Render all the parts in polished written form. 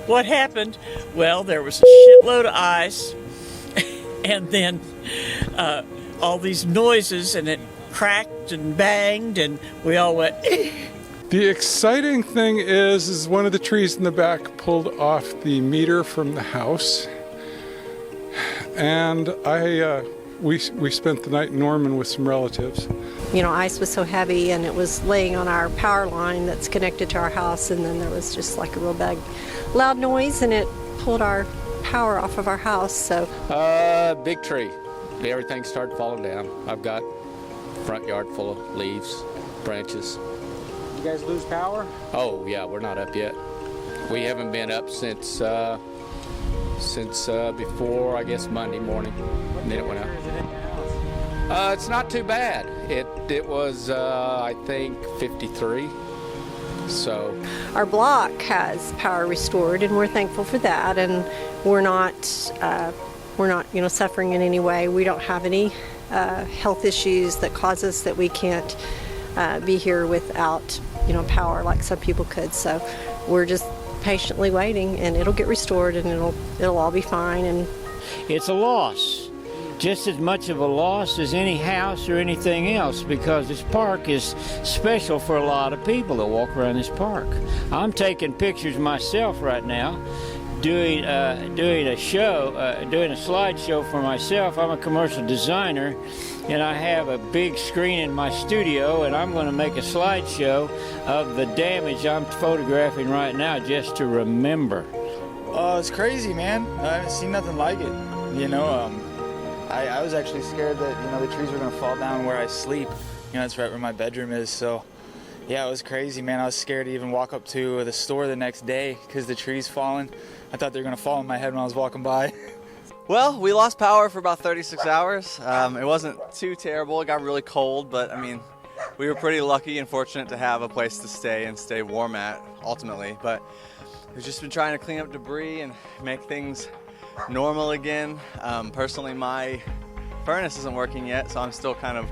What happened? Well, there was a shitload of ice, and then all these noises, and it cracked and banged, and we all went. The exciting thing is one of the trees in the back pulled off the meter from the house, and we spent the night in Norman with some relatives. You know, ice was so heavy, and it was laying on our power line that's connected to our house, and then there was just like a real big, loud noise, and it pulled our power off of our house. So, big tree. Everything started falling down. I've got front yard full of leaves, branches. You guys lose power? Oh yeah, we're not up yet. We haven't been up since before, I guess, Monday morning. And then it went out. Is it in your house? It's not too bad. It was I think 53. So our block has power restored, and we're thankful for that. And we're not suffering in any way. We don't have any health issues that cause us that we can't be here without power like some people could. So we're just patiently waiting, and it'll get restored, and it'll all be fine. And it's a loss, just as much of a loss as any house or anything else, because this park is special for a lot of people that walk around this park. I'm taking pictures myself right now, doing a slideshow for myself. I'm a commercial designer, and I have a big screen in my studio, and I'm going to make a slideshow of the damage I'm photographing right now just to remember. It's crazy, man. I haven't seen nothing like it. I was actually scared that the trees were going to fall down where I sleep. That's right where my bedroom is. So yeah, it was crazy, man. I was scared to even walk up to the store the next day because the trees falling. I thought they were going to fall on my head when I was walking by. Well, we lost power for about 36 hours. It wasn't too terrible. It got really cold, but we were pretty lucky and fortunate to have a place to stay and stay warm at, ultimately. But we've just been trying to clean up debris and make things normal again. Personally, my furnace isn't working yet, so I'm still kind of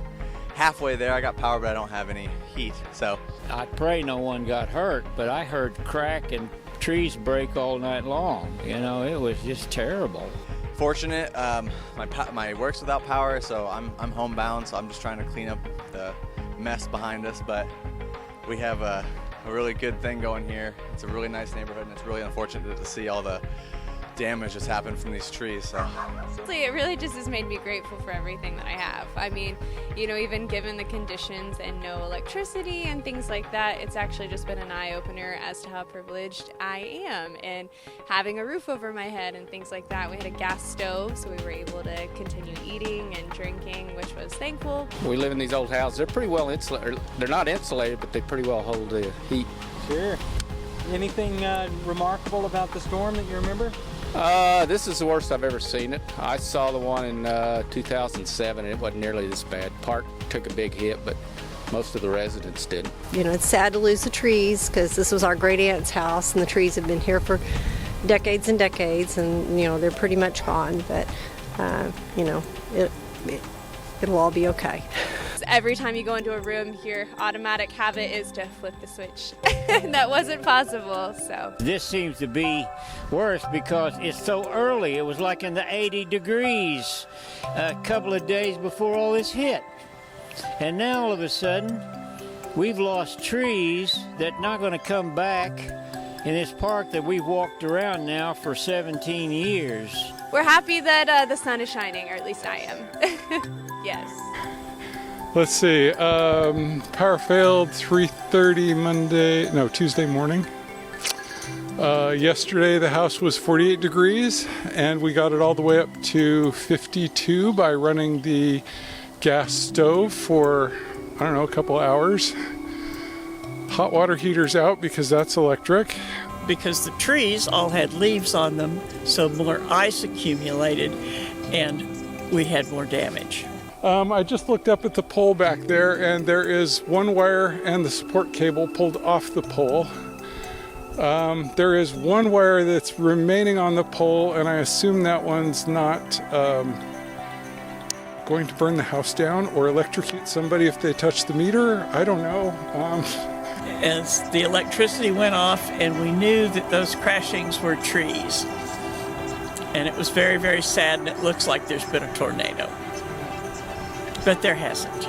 halfway there. I got power, but I don't have any heat. So I pray no one got hurt, but I heard crack and trees break all night long. It was just terrible. Fortunate, my work's without power, so I'm homebound, so I'm just trying to clean up the mess behind us. But we have a really good thing going here. It's a really nice neighborhood, and it's really unfortunate to see all the damage that's happened from these trees. So it really just has made me grateful for everything that I have. Even given the conditions and no electricity and things like that, it's actually just been an eye-opener as to how privileged I am, and having a roof over my head and things like that. We had a gas stove, so we were able to continue eating and drinking, which was thankful. we live in these old houses. They're pretty well insulated. They're not insulated, but they pretty well hold the heat. Sure. Anything remarkable about the storm that you remember? This is the worst I've ever seen it. I saw the one in 2007, and it wasn't nearly this bad. Park took a big hit, but most of the residents didn't. it's sad to lose the trees, because this was our great aunt's house, and the trees have been here for decades and decades, and they're pretty much gone. But it'll all be okay. Every time you go into a room, your automatic habit is to flip the switch. That wasn't possible, so. This seems to be worse because it's so early. It was like in the 80 degrees a couple of days before all this hit. And now all of a sudden, we've lost trees that are not going to come back in this park that we've walked around now for 17 years. We're happy that the sun is shining, or at least I am. Yes. Let's see, power failed 3:30 Tuesday morning. Yesterday the house was 48 degrees, and we got it all the way up to 52 by running the gas stove for, a couple hours. Hot water heater's out because that's electric. Because the trees all had leaves on them, so more ice accumulated, and we had more damage. I just looked up at the pole back there, and there is one wire and the support cable pulled off the pole. There is one wire that's remaining on the pole, and I assume that one's not going to burn the house down or electrocute somebody if they touch the meter. I don't know. As the electricity went off, and we knew that those crashings were trees. And it was very, very sad, and it looks like there's been a tornado. But there hasn't.